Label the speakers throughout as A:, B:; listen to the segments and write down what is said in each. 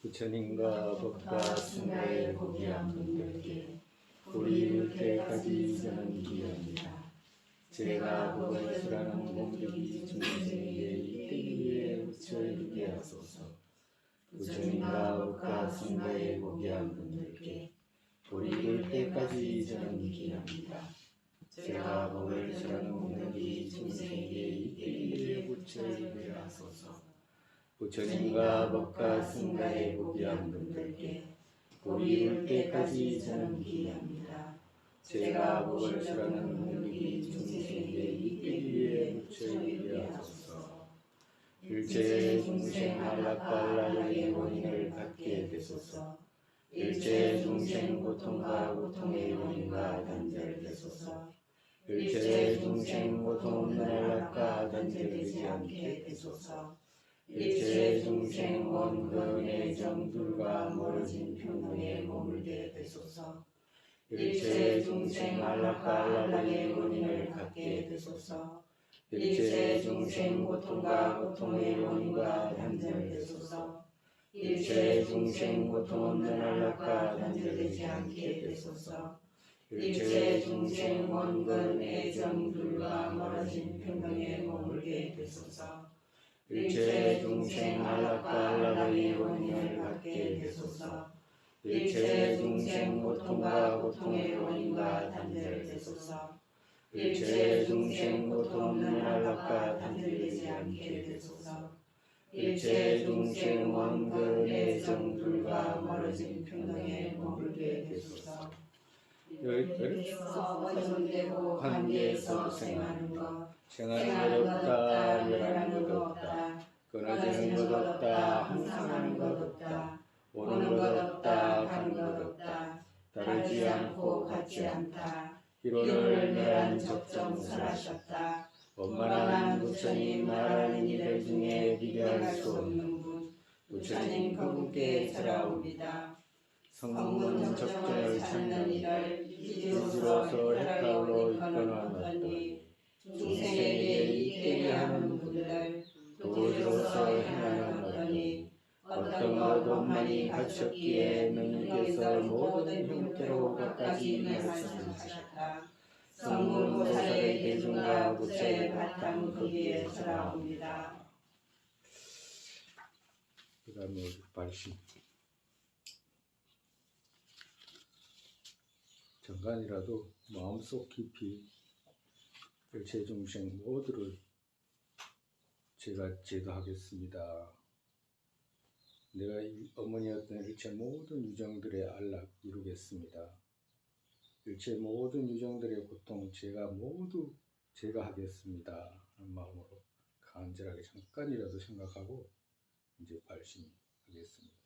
A: 부처님과 법과 승가에 고귀한 분들께 뿌리 이룰 때까지 저는 기합니다. 제가 법을 수라는 공덕이 중생에게 이때기 위해 부처 이루게 하소서. 부처님과 법과 승가에 고귀한 분들께 뿌리 이룰 때까지 저는 기합니다. 제가 법을 수라는 공덕이 중생에게 이때기 위해 부처 이루게 하소서. 부처님과 법과 승가에 고귀한 분들께 뿌리 이룰 때까지 저는 기합니다. 제가 법을 수라는 공덕이 중생에게 이때기 위해 부처 이루게 하소서. 일체 중생 안락발랄의 원인을 갖게 되소서. 일체 중생 고통과 고통의 원인과 단절되소서. 일체 중생 고통 없는 안락과 단절되지 않게 되소서. 일체 중생 원근의 정들과 멀어진 평등에 머물게 되소서. 일체 중생 안락과 안락의 원인을 갖게 되소서. 일체 중생 고통과 고통의 원인과 단절되소서. 일체 중생 고통 없는 안락과 단절되지 않게 되소서. 일체 중생 원근의 정들과 멀어진 평등에 머물게 되소서. 일체 중생 안락과 안락의 원인을 갖게 되소서. 일체 중생 고통과 고통의 원인과 단절되소서. 일체 중생 고통 없는 안락과 단절되지 않게 되소서. 일체 중생 원근의 정들과 멀어진 평등에 머물게 되소서. 여기서 원성되고 관계에서 생하는 것, 생하는 것 없다, 멸하는 것 없다, 끊어지는 것 없다, 항상 하는 것 없다, 오는 것 없다, 가는 것 없다, 다르지 않고 같지 않다, 이론을 멸한 적정설하셨다. 원만한 부처님 말하는 이들 중에 비교할 수 없는 분, 부처님 그분께 절하옵니다. 성문 적정을 찾는 이를 기지로서 해탈로 이끌어놨더니 중생에게 이끌게 하는 분들 도지로서 행하였더니 어떤 것도 많이 갖췄기에 너희께서 모든 형태로 끝까지 말씀하셨다. 성문 보살의 대중과 부처의 바탕 거기에 절하옵니다.
B: 그 다음에 발심 잠깐이라도 마음속 깊이 일체 중생 모두를 제가 제도하겠습니다. 내가 어머니였던 일체 모든 유정들의 안락 이루겠습니다. 일체 모든 유정들의 고통 모두 제가 하겠습니다 하는 마음으로 간절하게 잠깐이라도 생각하고 이제 발심하겠습니다.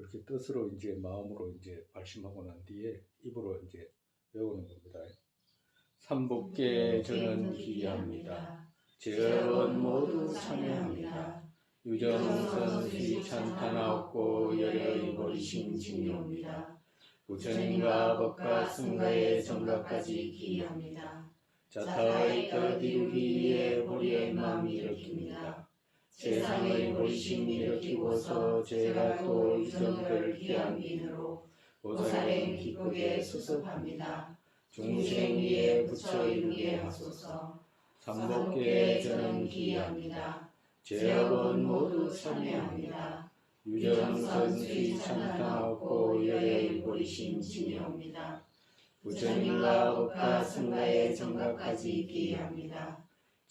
B: 그렇게 뜻으로 이제 마음으로 이제 발심하고 난 뒤에 입으로 이제 외우는 겁니다. 삼법계 저는 기합니다. 제업은 모두 참여합니다. 유정선 수익찬탄하옵고 열여의 버리심 징요입니다. 부처님과 법과 승가의 정각까지 기합니다. 자타의 뜻 이루기 위해 보리의 마음이 일으킵니다. 세상의 버리심 일으키고서 제가 또 유정들 귀한 인으로 보살행 기쁘게 수습합니다. 중생 위에 부처 이루게 하소서. 삼법계 저는 기합니다. 제업은 모두 참여합니다. 유정선 수익찬탄하옵고 열여의 버리심 징요입니다. 부처님과 법과 승가의 정각까지 기합니다.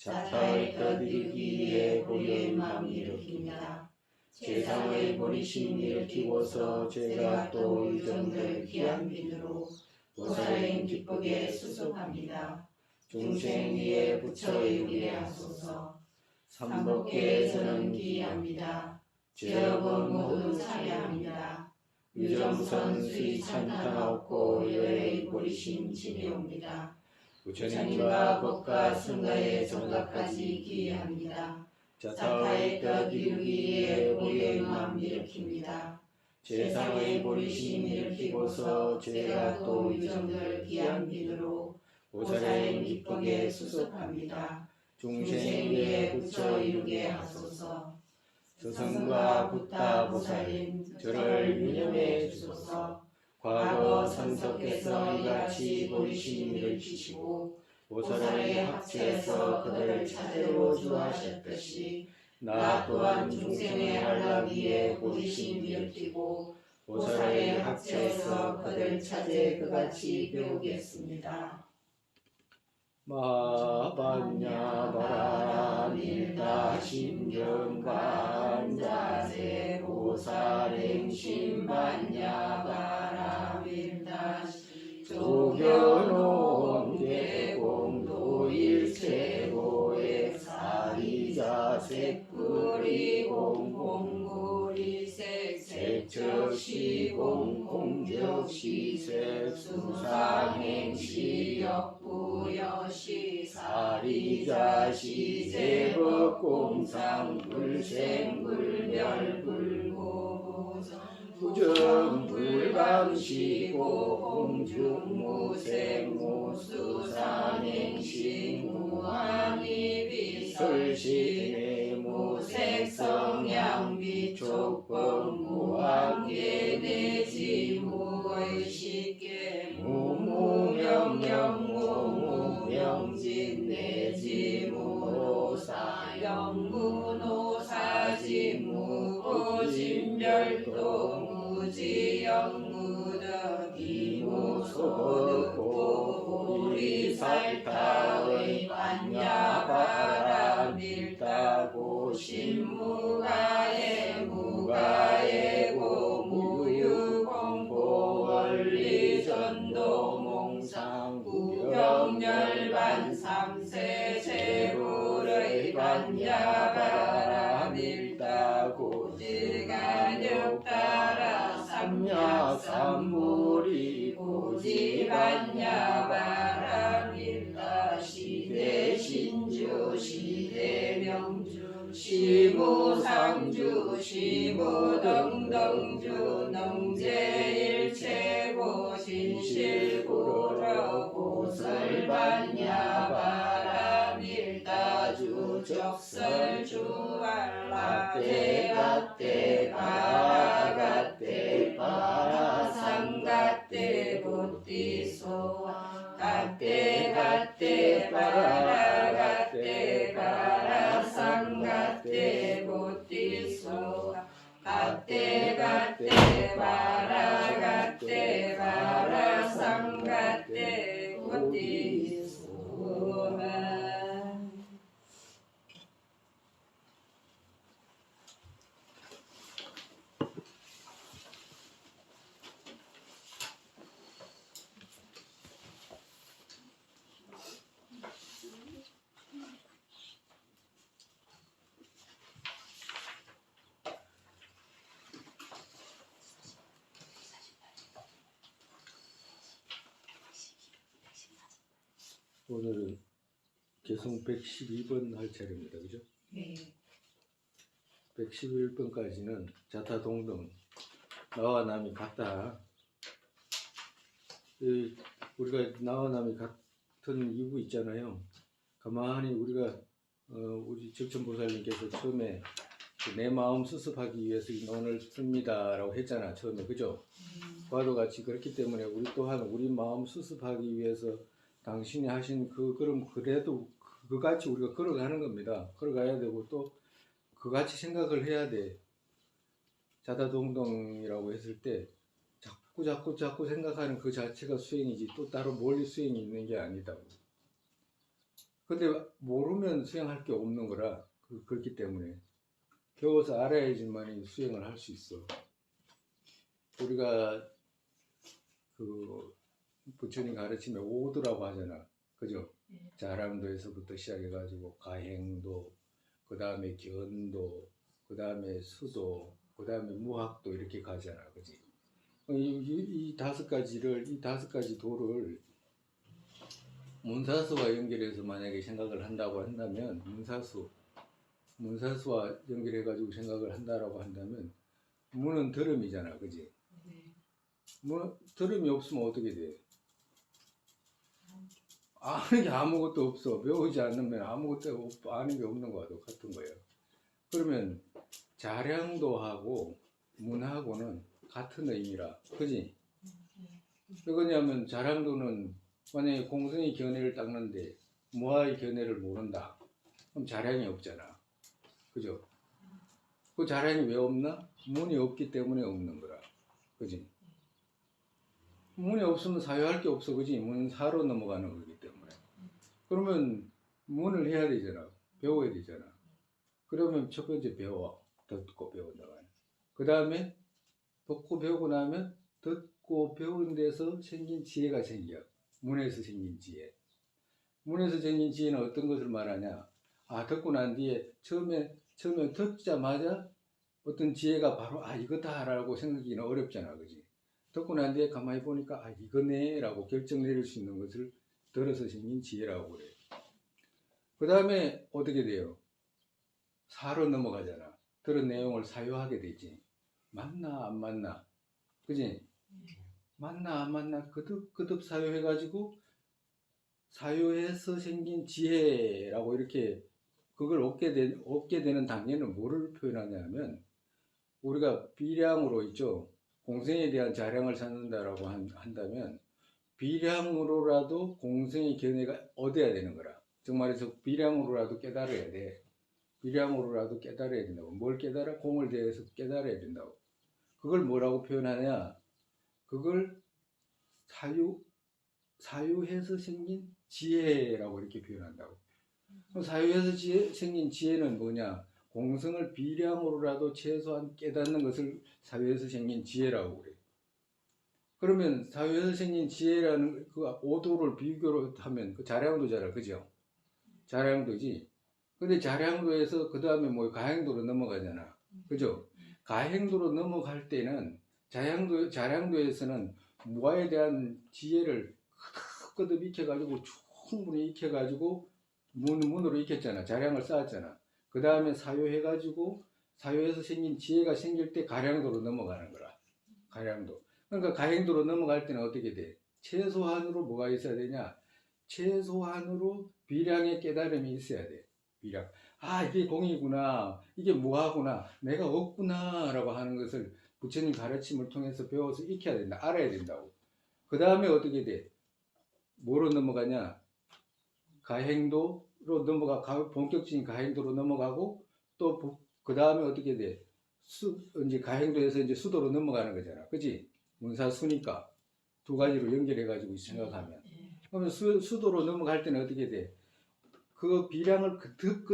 B: 자타의 뜻 이루기 위해 보리의 마음이 일으킵니다. 세상의 버리심 일으키고서 제가 또 유정들 귀한 빈으로 보살행 기쁘게 수습합니다. 중생 위에 부처 이루게 하소서. 삼법계 저는 기합니다. 제업은 모두 참여합니다. 유정선 수익찬탄하옵고 열여의 버리심 징요입니다. 부처님과 법과 승가의 정각까지 기합니다. 자타의 뜻 이루기 위해 보리의 마음 일으킵니다.
A: 세상의 보리심 일으키고서 죄가 또 유정들 귀한 비누로 보살의 기쁘게 수습합니다. 중생 위에 붙여 이루게 하소서. 저승과 붓다 보살님 저를 유념해 주소서. 과거 선석께서 이같이 보리심 일으키시고 보살의 합체에서 그들을 찾으러 주하셨듯이 나 또한 중생의 안락위에 보리심 일으키고 보살의 합체에서 그들 찾에 그같이 배우겠습니다.
B: 마반야바라 밀다 심경반자세
A: 보살행심반야바라 밀다
B: 조견온 대공도일체고의 사리자색불이공공고리색 색적시공공적시색 수상행시역부여시 사리자시제법공상불생불멸불고부정 부정불감시고 공중무생무수상행시 무한이비설시내 무색성양비촉법 무한계내지 무의식계 무무명령 무무명진 내지 무노사 영무노사지 무고진별도 무지영무덕 이무소득고 우리살타의 반야바라 밀다고 신무가에 무가에고 무유공고 원리전도 몽상 구경열반 삼세 제불의 반야바라 밀다고 지간역따라 삼야삼불이 고지반야바라 밀다 시대신주 시대명주 시무상주 시무등등주 능제일체고 신실구로 고설반야바라 밀다주 적설주알라떼가떼 바라가떼 바라상가떼 보띠소와 가떼가떼 바라가떼 바라상가떼 보띠소와 가떼가떼 바라가떼 바라상가떼 보띠소와 오늘은 개성 112번 할 차례입니다. 그죠?
A: 네.
B: 111번까지는 자타동등 나와 남이 같다. 우리가 나와 남이 같은 이유 있잖아요. 가만히 우리가 우리 적천보살님께서 처음에 내 마음 수습하기 위해서 이 논을 씁니다 라고 했잖아 처음에. 그죠? 과도 같이 그렇기 때문에 우리 또한 우리 마음 수습하기 위해서 당신이 하신 그럼 그래도 그같이 우리가 걸어가는 겁니다. 걸어가야 되고 또 그같이 생각을 해야 돼. 자타동동이라고 했을 때 자꾸 생각하는 그 자체가 수행이지 또 따로 멀리 수행이 있는 게 아니다. 근데 모르면 수행할 게 없는 거라 그렇기 때문에 배워서 알아야지만 수행을 할 수 있어. 우리가 부처님 가르침에 오도라고 하잖아. 그죠? 자람도에서부터 시작해가지고 가행도, 그 다음에 견도, 그 다음에 수도, 그 다음에 무학도 이렇게 가잖아. 그지? 이 다섯 가지 도를 문사수와 연결해서 만약에 생각을 한다고 한다면 문사수와 연결해가지고 생각을 한다라고 한다면 문은 들음이잖아, 그지? 들음이 없으면 어떻게 돼? 아는 게 아무것도 없어. 배우지 않으면 아무것도 아는 게 없는 거와 똑같은 거예요. 그러면 자량도하고 문하고는 같은 의미라, 그지? 왜 그러냐면 자량도는 만약에 공성의 견해를 닦는데 무아의 견해를 모른다. 그럼 자량이 없잖아. 그죠? 그 자량이 왜 없나? 문이 없기 때문에 없는 거라. 그지? 문이 없으면 사유할 게 없어. 그지? 문은 사로 넘어가는 거기 때문에. 그러면 문을 해야 되잖아. 배워야 되잖아. 그러면 첫 번째 배워. 듣고 배운다. 그 다음에 듣고 배우고 나면 듣고 배운 데서 생긴 지혜가 생겨. 문에서 생긴 지혜. 문에서 생긴 지혜는 어떤 것을 말하냐? 아, 듣고 난 뒤에 처음에 듣자마자 어떤 지혜가 바로 이거다라고 생각하기는 어렵잖아, 그지? 듣고 난 뒤에 가만히 보니까 이거네라고 결정 내릴 수 있는 것을 들어서 생긴 지혜라고 그래. 그 다음에 어떻게 돼요? 사로 넘어가잖아. 들은 내용을 사유하게 되지. 맞나 안 맞나, 그지? 맞나 안 맞나 그득 사유해가지고 사유해서 생긴 지혜라고 이렇게 그걸 얻게 되는 단계는 뭐를 표현하냐면 우리가 비량으로 있죠. 공생에 대한 자량을 찾는다라고 한다면 비량으로라도 공생의 견해가 얻어야 되는 거라. 즉 말해서 비량으로라도 깨달아야 돼. 비량으로라도 깨달아야 된다고. 뭘 깨달아? 공을 대해서 깨달아야 된다고. 그걸 뭐라고 표현하냐? 그걸 사유해서 생긴 지혜라고 이렇게 표현한다고. 사유해서 생긴 지혜는 뭐냐? 공성을 비량으로라도 최소한 깨닫는 것을 사유해서 생긴 지혜라고 그래. 그러면 사유해서 생긴 지혜라는 그 오도를 비교로 하면 그 자량도잖아, 그죠? 자량도지. 근데 자량도에서 그 다음에 뭐 가행도로 넘어가잖아, 그죠? 가행도로 넘어갈 때는 자량도에서는 무아에 대한 지혜를 끄덕끄덕 익혀가지고 충분히 익혀가지고 문으로 익혔잖아. 자량을 쌓았잖아. 그 다음에 사유해가지고 사유해서 생긴 지혜가 생길 때 가량도로 넘어가는 거라. 가량도. 그러니까 가행도로 넘어갈 때는 어떻게 돼? 최소한으로 뭐가 있어야 되냐? 최소한으로 비량의 깨달음이 있어야 돼. 비량. 이게 공이구나. 이게 무아구나. 내가 없구나. 라고 하는 것을 부처님 가르침을 통해서 배워서 익혀야 된다. 알아야 된다고. 그 다음에 어떻게 돼? 뭐로 넘어가냐? 가행도로 본격적인 가행도로 넘어가고 또 그 다음에 어떻게 돼? 이제 가행도에서 이제 수도로 넘어가는 거잖아. 그치? 문사수니까 두 가지로 연결해가지고 생각하면. 그러면 수도로 넘어갈 때는 어떻게 돼? 그 비량을 그득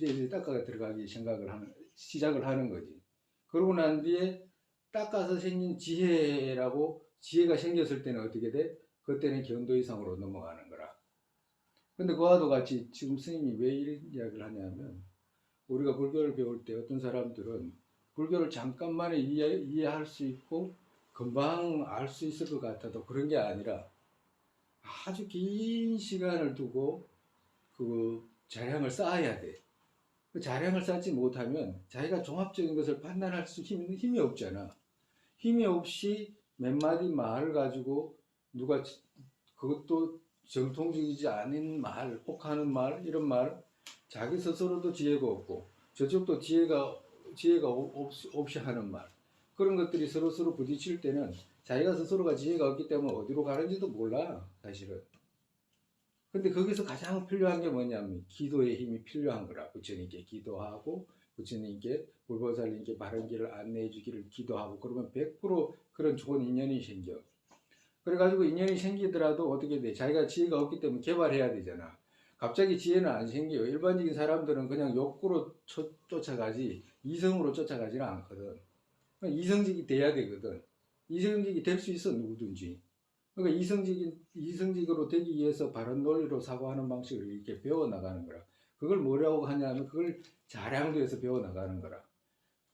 B: 이제 닦아가 들어가기 시작을 하는 거지. 그러고 난 뒤에 닦아서 생긴 지혜가 생겼을 때는 어떻게 돼? 그때는 견도 이상으로 넘어가는 거라. 근데 그와도 같이 지금 스님이 왜 이런 이야기를 하냐면 우리가 불교를 배울 때 어떤 사람들은 불교를 잠깐만에 이해할 수 있고 금방 알 수 있을 것 같아도 그런 게 아니라 아주 긴 시간을 두고 그 자량을 쌓아야 돼. 그 자량을 쌓지 못하면 자기가 종합적인 것을 판단할 수 힘이 없잖아. 힘이 없이 몇 마디 말을 가지고 누가 그것도 정통적이지 않은 말, 혹하는 말, 이런 말, 자기 스스로도 지혜가 없고 저쪽도 지혜가 없이 하는 말, 그런 것들이 서로 부딪힐 때는 자기가 스스로가 지혜가 없기 때문에 어디로 가는지도 몰라, 사실은. 근데 거기서 가장 필요한 게 뭐냐면 기도의 힘이 필요한 거라. 부처님께 기도하고 부처님께 불보살님께 바른 길을 안내해 주기를 기도하고 그러면 100% 그런 좋은 인연이 생겨. 그래가지고 인연이 생기더라도 어떻게 돼? 자기가 지혜가 없기 때문에 개발해야 되잖아. 갑자기 지혜는 안 생겨요. 일반적인 사람들은 그냥 욕구로 쫓아가지 이성으로 쫓아가지는 않거든. 이성직이 돼야 되거든. 이성직이 될 수 있어, 누구든지. 그러니까 이성직으로 되기 위해서 바른 논리로 사고하는 방식을 이렇게 배워나가는 거라. 그걸 뭐라고 하냐면 그걸 자량도에서 배워나가는 거라.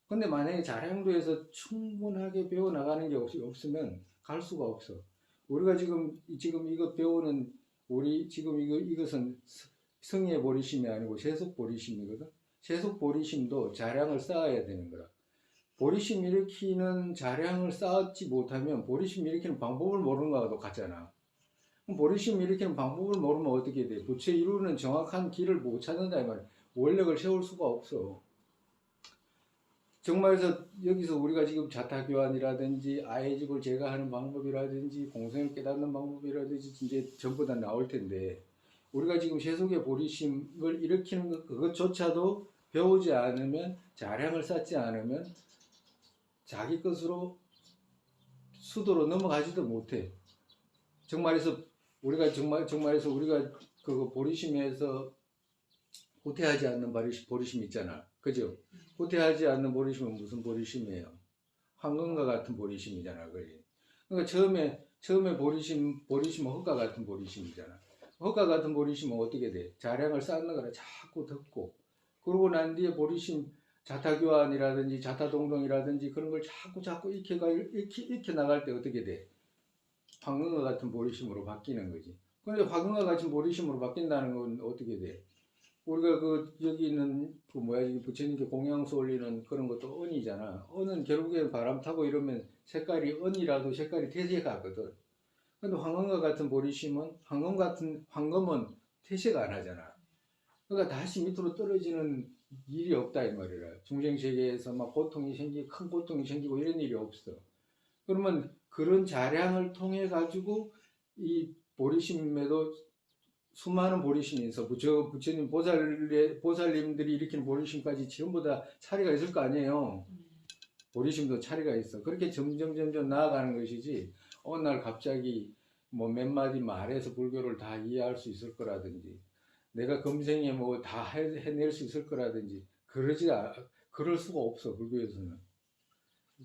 B: 근데 만약에 자량도에서 충분하게 배워나가는 게 없으면 갈 수가 없어. 우리가 지금 이거 배우는 이것은 성의 보리심이 아니고 세속 보리심이거든. 세속 보리심도 자량을 쌓아야 되는 거라. 보리심 일으키는 자량을 쌓지 못하면 보리심 일으키는 방법을 모르는 거하고 똑같잖아. 그럼 보리심 일으키는 방법을 모르면 어떻게 돼? 부채 이루는 정확한 길을 못 찾는다 이 말이야. 원력을 세울 수가 없어. 정말서 여기서 우리가 지금 자타교환이라든지 아해집을 제거하는 방법이라든지 공생을 깨닫는 방법이라든지 이제 전부 다 나올 텐데, 우리가 지금 세속의 보리심을 일으키는 것, 그것조차도 배우지 않으면, 자량을 쌓지 않으면 자기 것으로 수도로 넘어가지도 못해. 정말에서 정말에서 우리가 그 보리심에서 후퇴하지 않는 보리심 있잖아. 그죠? 후퇴하지 않는 보리심은 무슨 보리심이에요? 황금과 같은 보리심이잖아. 그러니까 처음에 보리심은 흙과 같은 보리심이잖아. 흙과 같은 보리심은 어떻게 돼? 자량을 쌓는 거라 자꾸 듣고, 그러고 난 뒤에 보리심 자타교환이라든지 자타동동이라든지 그런 걸 자꾸 익혀 나갈 때 어떻게 돼? 황금과 같은 보리심으로 바뀌는 거지. 그런데 황금과 같은 보리심으로 바뀐다는 건 어떻게 돼? 우리가 여기 있는 부처님께 공양수 올리는 그런 것도 은이잖아. 은은 결국에 바람 타고 이러면 색깔이 은이라도 색깔이 퇴색하거든. 근데 황금과 같은 보리심은 황금은 퇴색 안 하잖아. 그러니까 다시 밑으로 떨어지는 일이 없다 이 말이라. 중생 세계에서 막 큰 고통이 생기고 이런 일이 없어. 그러면 그런 자량을 통해 가지고 이 보리심에도 수많은 보리심이 있어. 부처님 보살님들이 일으키는 보리심까지 전부 다 차례가 있을 거 아니에요. 보리심도 차례가 있어. 그렇게 점점 나아가는 것이지, 어느 날 갑자기 뭐 몇 마디 말해서 불교를 다 이해할 수 있을 거라든지, 내가 금생에 뭐 다 해낼 수 있을 거라든지, 그럴 수가 없어, 불교에서는.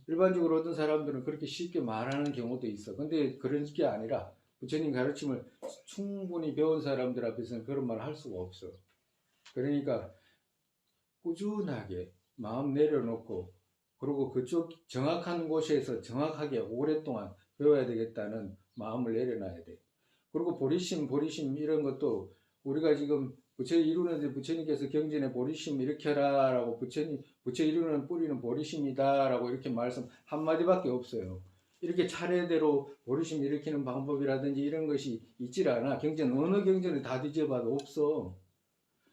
B: 일반적으로 어떤 사람들은 그렇게 쉽게 말하는 경우도 있어. 근데 그런 게 아니라, 부처님 가르침을 충분히 배운 사람들 앞에서는 그런 말 할 수가 없어. 그러니까 꾸준하게 마음 내려놓고, 그리고 그쪽 정확한 곳에서 정확하게 오랫동안 배워야 되겠다는 마음을 내려놔야 돼. 그리고 보리심 이런 것도 우리가 지금 부처 이루는데, 부처님께서 경전에 보리심 일으켜라라고, 부처 이루는 뿌리는 보리심이다라고 이렇게 말씀 한마디밖에 없어요. 이렇게 차례대로 보리심 일으키는 방법이라든지 이런 것이 있질 않아. 어느 경전에 다 뒤져봐도 없어.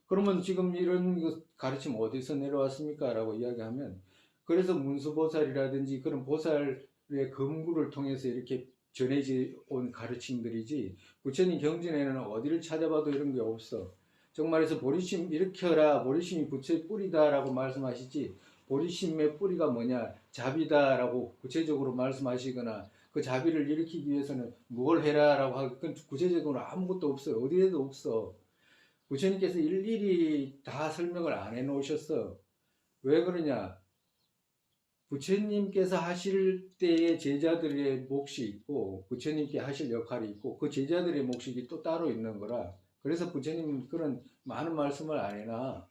B: 그러면 지금 이런 가르침 어디서 내려왔습니까? 라고 이야기하면, 그래서 문수보살이라든지 그런 보살의 금구를 통해서 이렇게 전해져 온 가르침들이지, 부처님 경전에는 어디를 찾아봐도 이런 게 없어. 정말해서 보리심 일으켜라, 보리심이 부처의 뿌리다라고 말씀하시지, 보리심의 뿌리가 뭐냐, 자비다라고 구체적으로 말씀하시거나, 그 자비를 일으키기 위해서는 뭘 해라라고 하고, 그건 구체적으로 아무것도 없어요. 어디에도 없어. 부처님께서 일일이 다 설명을 안 해놓으셨어. 왜 그러냐? 부처님께서 하실 때의 제자들의 몫이 있고, 부처님께 하실 역할이 있고, 그 제자들의 몫이 또 따로 있는 거라. 그래서 부처님은 그런 많은 말씀을 안 해놔.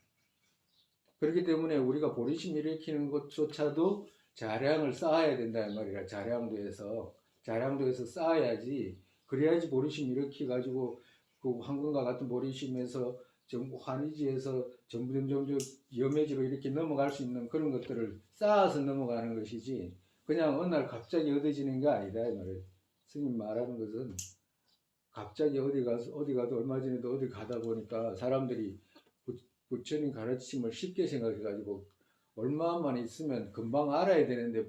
B: 그렇기 때문에 우리가 보리심 일으키는 것조차도 자량을 쌓아야 된다는 말이라. 자량도 해서 쌓아야지. 그래야지 보리심 일으켜가지고 그 황금과 같은 보리심에서 환희지에서 점점 염해지로 이렇게 넘어갈 수 있는 그런 것들을 쌓아서 넘어가는 것이지, 그냥 어느 날 갑자기 얻어지는 게 아니다 이 말이에요. 스님 말하는 것은 갑자기 어디 가도 얼마 전에도 어디 가다 보니까 사람들이 부처님 가르침을 쉽게 생각해가지고 얼마만 있으면 금방 알아야 되는데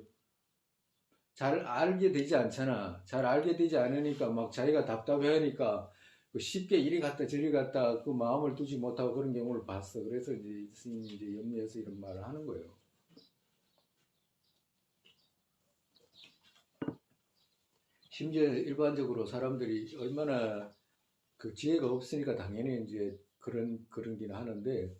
B: 잘 알게 되지 않잖아. 잘 알게 되지 않으니까 막 자기가 답답해하니까 쉽게 이리 갔다 저리 갔다 그 마음을 두지 못하고 그런 경우를 봤어. 그래서 이제 스님이 이제 염려해서 이런 말을 하는 거예요. 심지어 일반적으로 사람들이 얼마나 그 지혜가 없으니까 당연히 이제 그런 기는 하는데,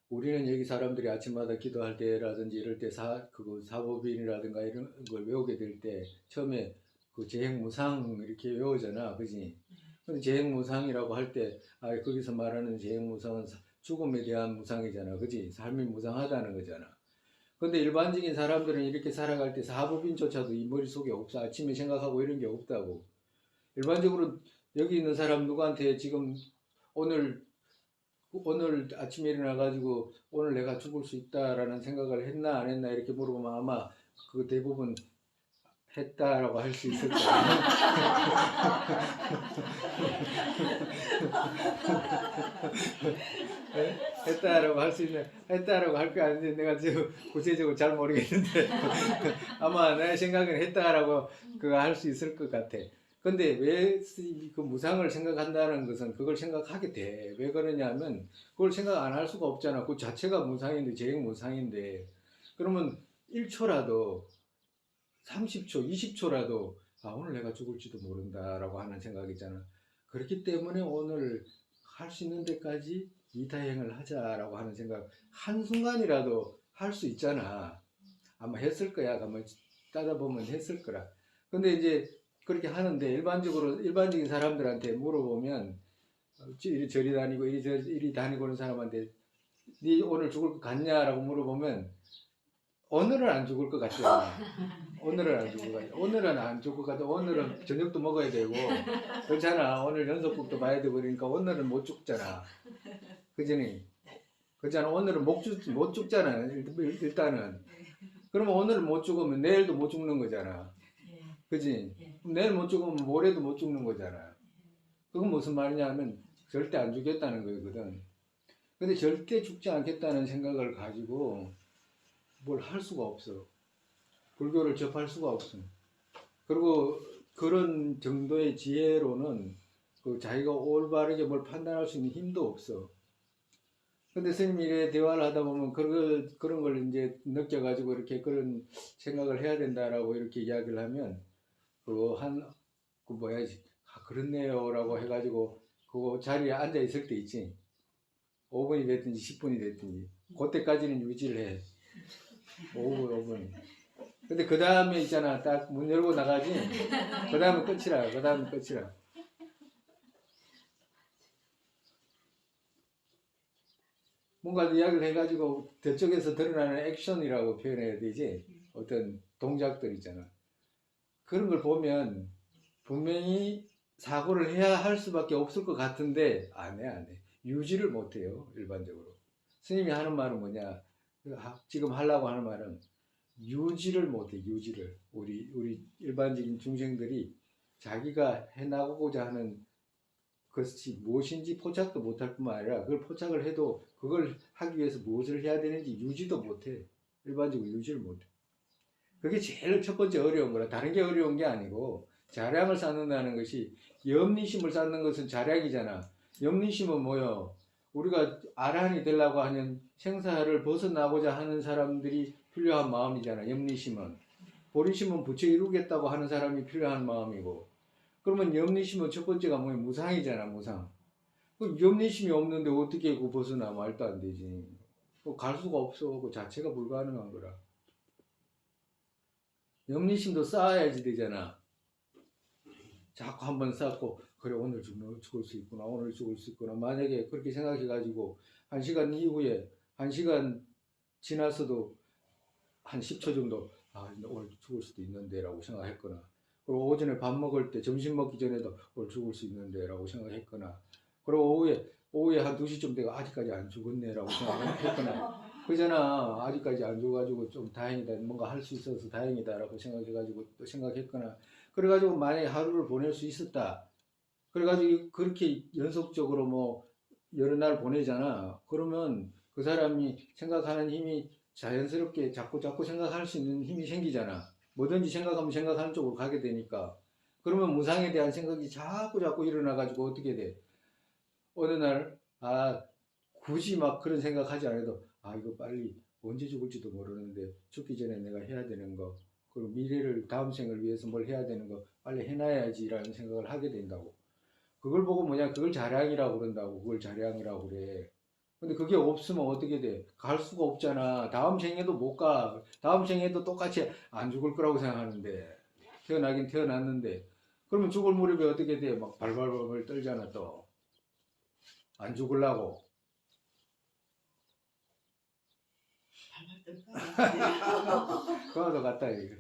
B: 우리는 여기 사람들이 아침마다 기도할 때라든지 이럴 때 사법인이라든가 이런 걸 외우게 될 때 처음에 그 재행무상 이렇게 외우잖아, 그지? 근데 재행무상이라고 할 때, 거기서 말하는 재행무상은 죽음에 대한 무상이잖아, 그지? 삶이 무상하다는 거잖아. 근데 일반적인 사람들은 이렇게 살아갈 때 사법인조차도 이 머릿속에 없어. 아침에 생각하고 이런 게 없다고. 일반적으로 여기 있는 사람 누구한테 지금 오늘 오늘 아침에 일어나가지고 오늘 내가 죽을 수 있다라는 생각을 했나 안 했나 이렇게 물어보면 아마 그 대부분 했다라고 할 수 있을 거예요. 네? 했다라고 할 수 있는, 했다라고 할 거 아닌데 내가 지금 구체적으로 잘 모르겠는데 아마 내 생각에는 했다라고 그거 할 수 있을 것 같아. 근데 왜 그 무상을 생각한다는 것은 그걸 생각하게 돼. 왜 그러냐면 그걸 생각 안 할 수가 없잖아. 그 자체가 무상인데, 재행 무상인데. 그러면 1초라도, 30초, 20초라도 아, 오늘 내가 죽을지도 모른다라고 하는 생각이잖아. 그렇기 때문에 오늘 할 수 있는 데까지 이타행을 하자라고 하는 생각 한순간이라도 할 수 있잖아. 아마 했을 거야. 가만 따져보면 했을 거라. 근데 이제 그렇게 하는데 일반적인 사람들한테 물어보면 이리 다니고 이리 다니고 하는 사람한테 네 오늘 죽을 것 같냐라고 물어보면 오늘은 안 죽을 것 같지 않아. 오늘은 안 죽을 것 같아. 오늘은 안 죽을 것 같아. 오늘은 저녁도 먹어야 되고 그렇잖아. 오늘 연속극도 봐야 되고 그러니까 오늘은 못 죽잖아. 그전에 그렇잖아. 오늘은 못 죽잖아. 일단은. 그러면 오늘은 못 죽으면 내일도 못 죽는 거잖아. 그지? 내일 못 죽으면 모레도 못 죽는 거잖아. 그건 무슨 말이냐면 절대 안 죽겠다는 거거든. 근데 절대 죽지 않겠다는 생각을 가지고 뭘 할 수가 없어. 불교를 접할 수가 없어. 그리고 그런 정도의 지혜로는 그 자기가 올바르게 뭘 판단할 수 있는 힘도 없어. 근데 스님이 이래 대화를 하다 보면 그런 걸 이제 느껴가지고 이렇게 그런 생각을 해야 된다라고 이렇게 이야기를 하면 그 뭐야지, 아, 그렇네요라고 해가지고 그거 자리에 앉아 있을 때 있지. 5분이 됐든지 10분이 됐든지 그때까지는 유지를 해. 5분. 근데 그 다음에 있잖아. 딱 문 열고 나가지. 그 다음에 끝이라. 그 다음에 끝이라. 뭔가 이야기를 해가지고 저쪽에서 드러나는 액션이라고 표현해야 되지. 어떤 동작들 있잖아. 그런 걸 보면 분명히 사고를 해야 할 수밖에 없을 것 같은데 안 해. 유지를 못 해요. 일반적으로. 스님이 하는 말은 뭐냐. 지금 하려고 하는 말은 유지를 못해. 유지를. 우리 일반적인 중생들이 자기가 해나가고자 하는 것이 무엇인지 포착도 못할 뿐만 아니라 그걸 포착을 해도 그걸 하기 위해서 무엇을 해야 되는지 유지도 못해. 일반적으로 유지를 못해. 그게 제일 첫 번째 어려운 거라. 다른 게 어려운 게 아니고 자량을 쌓는다는 것이, 염리심을 쌓는 것은 자량이잖아. 염리심은 뭐요? 우리가 아란이 되려고 하는 생사를 벗어나고자 하는 사람들이 필요한 마음이잖아. 염리심은. 보리심은 부처 이루겠다고 하는 사람이 필요한 마음이고. 그러면 염리심은 첫 번째가 뭐야? 무상이잖아. 무상. 그 염리심이 없는데 어떻게 그 벗어나? 말도 안 되지. 갈 수가 없어. 그 자체가 불가능한 거라. 염리심도 쌓아야지 되잖아. 자꾸 한번 쌓고 그래 오늘 죽을 수 있구나, 오늘 죽을 수 있구나. 만약에 그렇게 생각해가지고 1시간 이후에 1시간 지나서도 한 10초 정도 아 오늘 죽을 수도 있는데 라고 생각했거나, 그리고 오전에 밥 먹을 때 점심 먹기 전에도 오늘 죽을 수 있는데 라고 생각했거나, 그리고 오후에 한 2시쯤 되고 아직까지 안 죽었네 라고 생각했거나 그잖아. 아직까지 안 죽어가지고 좀 다행이다, 뭔가 할 수 있어서 다행이다 라고 생각해가지고 또 생각했거나, 그래가지고 만약에 하루를 보낼 수 있었다, 그래가지고 그렇게 연속적으로 뭐 여러 날 보내잖아. 그러면 그 사람이 생각하는 힘이 자연스럽게 자꾸 생각할 수 있는 힘이 생기잖아. 뭐든지 생각하면 생각하는 쪽으로 가게 되니까. 그러면 무상에 대한 생각이 자꾸 일어나가지고 어떻게 돼? 어느 날, 아, 굳이 막 그런 생각하지 않아도, 아, 이거 빨리 언제 죽을지도 모르는데 죽기 전에 내가 해야 되는 거, 그리고 미래를, 다음 생을 위해서 뭘 해야 되는 거 빨리 해놔야지라는 생각을 하게 된다고. 그걸 보고 뭐냐, 그걸 자량이라고 그런다고. 그걸 자량이라고 그래. 근데 그게 없으면 어떻게 돼? 갈 수가 없잖아. 다음 생에도 못 가. 다음 생에도 똑같이 안 죽을 거라고 생각하는데. 태어나긴 태어났는데. 그러면 죽을 무렵에 어떻게 돼? 막 발발발발 떨잖아, 또. 안 죽으려고. 그거도 같다, 이거.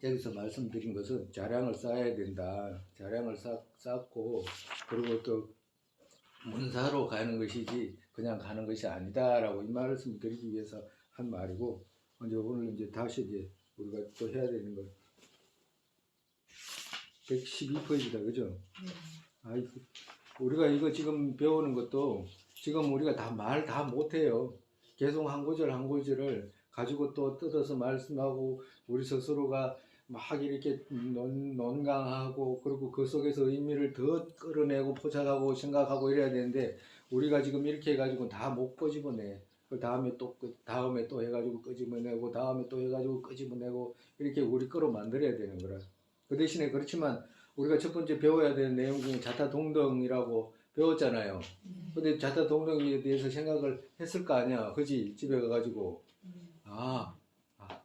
B: 여기서 말씀드린 것은 자량을 쌓아야 된다. 자량을 쌓고 그리고 또 문사로 가는 것이지 그냥 가는 것이 아니다라고 이 말씀을 드리기 위해서 한 말이고, 이제 오늘 이제 다시 이제 우리가 또 해야 되는 거 112페이지다, 그죠? 아이고, 우리가 이거 지금 배우는 것도 지금 우리가 다 말 다 못해요. 계속 한 구절 한 구절을 가지고 또 뜯어서 말씀하고 우리 스스로가 막 이렇게 논강하고 그리고 그 속에서 의미를 더 끌어내고 포착하고 생각하고 이래야 되는데, 우리가 지금 이렇게 해가지고 다 못 끄집어내. 그 다음에 또 해가지고 끄집어내고 다음에 또 해가지고 끄집어내고 이렇게 우리 끌어 만들어야 되는 거라. 그 대신에 그렇지만 우리가 첫 번째 배워야 되는 내용 중에 자타동등이라고 배웠잖아요. 근데 자타동등에 대해서 생각을 했을 거 아니야. 그지? 집에 가가지고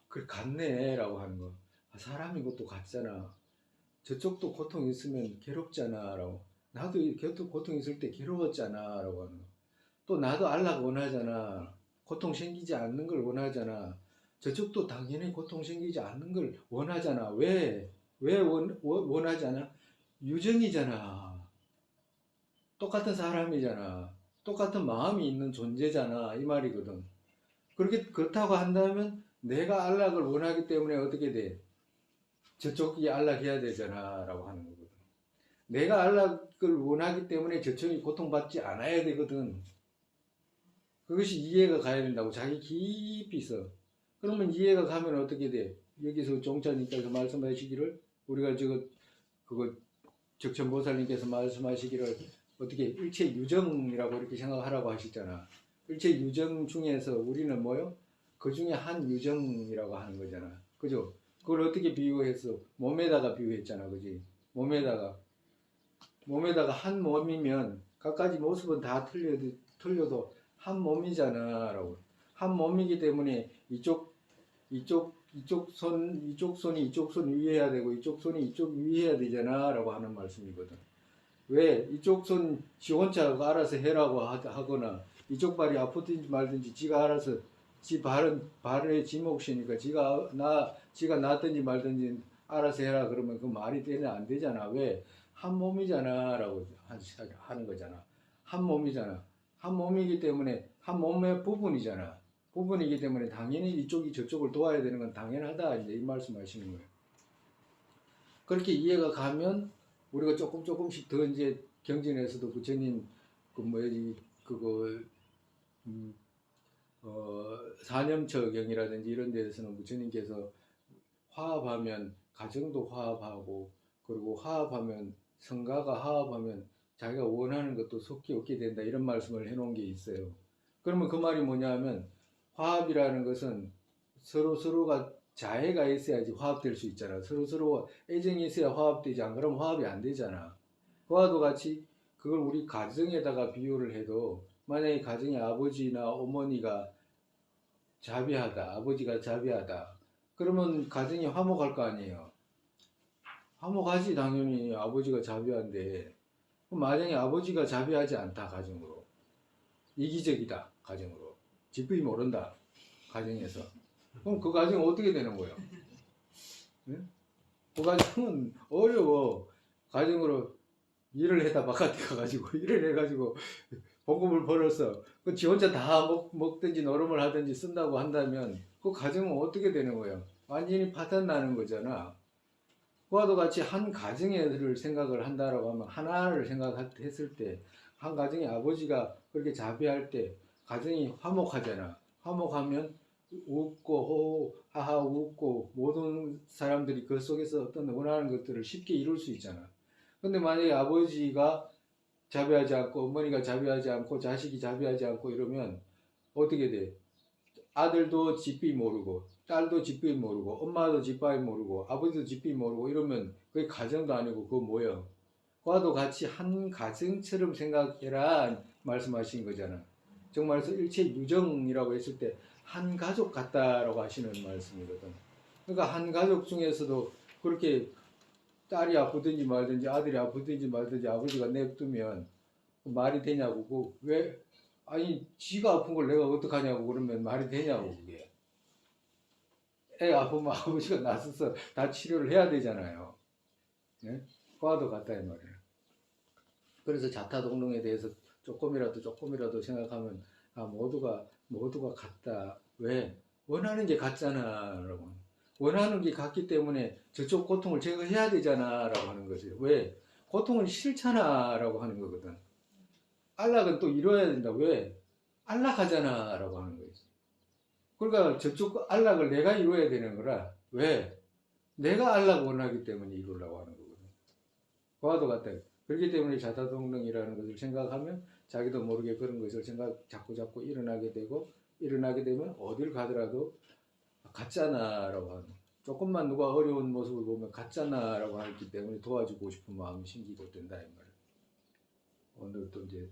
B: 그래 같네 라고 하는 거. 사람이 것도 같잖아. 저쪽도 고통 있으면 괴롭잖아 라고. 나도 고통 있을 때 괴로웠잖아 라고 하는 거. 또 나도 안락 원하잖아. 고통 생기지 않는 걸 원하잖아. 저쪽도 당연히 고통 생기지 않는 걸 원하잖아. 왜 원하지 않아? 유정이잖아. 똑같은 사람이잖아. 똑같은 마음이 있는 존재잖아. 이 말이거든. 그렇다고 한다면 내가 안락을 원하기 때문에 어떻게 돼? 저쪽이 안락해야 되잖아 라고 하는 거거든. 내가 안락을 원하기 때문에 저쪽이 고통받지 않아야 되거든. 그것이 이해가 가야 된다고. 자기 깊이 있어. 그러면 이해가 가면 어떻게 돼? 여기서 종자님께서 말씀하시기를, 우리가 지금 그거 적천보살님께서 말씀하시기를 어떻게 일체 유정이라고 이렇게 생각하라고 하시잖아. 일체 유정 중에서 우리는 뭐요? 그 중에 한 유정이라고 하는 거잖아. 그죠? 그걸 어떻게 비유했어? 몸에다가 비유했잖아. 그지? 몸에다가 한 몸이면 각가지 모습은 다 틀려도 한 몸이잖아 라고. 한 몸이기 때문에 이쪽 손이 이쪽 손 위해야 되고 이쪽 손이 이쪽 위해야 되잖아 라고 하는 말씀이거든. 왜? 이쪽 손 지 혼자 알아서 해라고 하거나 이쪽 발이 아프든지 말든지 지가 알아서 지 발의 지 몫이니까 지가 낫든지 말든지 알아서 해라 그러면 그 말이 되냐 안 되잖아. 왜? 한 몸이잖아 라고 하는 거잖아. 한 몸이잖아. 한 몸이기 때문에 한 몸의 부분이잖아. 부분이기 때문에 당연히 이쪽이 저쪽을 도와야 되는 건 당연하다. 이제 이 말씀 하시는 거예요. 그렇게 이해가 가면 우리가 조금씩 더 이제 경전에서도 부처님 사념처경이라든지 이런 데에서는 부처님께서 화합하면 가정도 화합하고, 그리고 화합하면 성가가 화합하면 자기가 원하는 것도 속히 얻게 된다 이런 말씀을 해놓은 게 있어요. 그러면 그 말이 뭐냐 하면 화합이라는 것은 서로가 자애가 있어야지 화합될 수 있잖아. 서로가 애정이 있어야 화합되지, 안 그러면 화합이 안 되잖아. 그와도 같이 그걸 우리 가정에다가 비유를 해도, 만약에 가정에 아버지나 어머니가 자비하다, 아버지가 자비하다, 그러면 가정이 화목할 거 아니에요. 화목하지 당연히. 아버지가 자비한데. 그럼 만약에 아버지가 자비하지 않다, 가정으로, 이기적이다, 가정으로, 뒷부이 모른다, 가정에서, 그럼 그 가정은 어떻게 되는 거예요? 네? 그 가정은 어려워. 가정으로 일을 해다 바깥에 가가지고 일을 해가지고 봉급을 벌어서 그 지 혼자 다 먹든지 노름을 하든지 쓴다고 한다면 그 가정은 어떻게 되는 거예요? 완전히 파탄 나는 거잖아. 그와도 같이 한 가정을 생각을 한다라고 하면, 하나를 생각했을 때 한 가정의 아버지가 그렇게 자비할 때 가정이 화목하잖아. 화목하면 웃고 하하 웃고 모든 사람들이 그 속에서 어떤 원하는 것들을 쉽게 이룰 수 있잖아. 근데 만약에 아버지가 자비하지 않고 어머니가 자비하지 않고 자식이 자비하지 않고 이러면 어떻게 돼? 아들도 집비 모르고 딸도 집비 모르고 엄마도 집비 모르고 아버지도 집비 모르고 이러면 그게 가정도 아니고 그거 뭐예요? 그와도 같이 한 가정처럼 생각해라 말씀하신 거잖아. 정말서 일체 유정이라고 했을 때 한 가족 같다라고 하시는 말씀이거든. 그러니까 한 가족 중에서도 그렇게 딸이 아프든지 말든지 아들이 아프든지 말든지 아버지가 냅두면 말이 되냐고. 왜? 아니 지가 아픈 걸 내가 어떡하냐고 그러면 말이 되냐고. 그게 애 아프면 아버지가 나서서 다 치료를 해야 되잖아요. 네? 과도 같다 이 말이에요. 그래서 자타동릉에 대해서 조금이라도 생각하면 모두가 같다. 왜? 원하는 게 같잖아라고. 원하는 게 같기 때문에 저쪽 고통을 제거해야 되잖아라고 하는 거지. 왜? 고통은 싫잖아라고 하는 거거든. 안락은 또 이뤄야 된다. 왜? 안락하잖아라고 하는 거지. 그러니까 저쪽 안락을 내가 이루어야 되는 거라. 왜? 내가 안락을 원하기 때문에 이루려고 하는 거거든. 그와도 같다. 그렇기 때문에 자타동릉이라는 것을 생각하면 자기도 모르게 그런 것을 자꾸 일어나게 되면 어딜 가더라도 같잖아라고 하는. 조금만 누가 어려운 모습을 보면 같잖아라고 하기 때문에 도와주고 싶은 마음이 생기고 된다 이 말이에요. 오늘 또 이제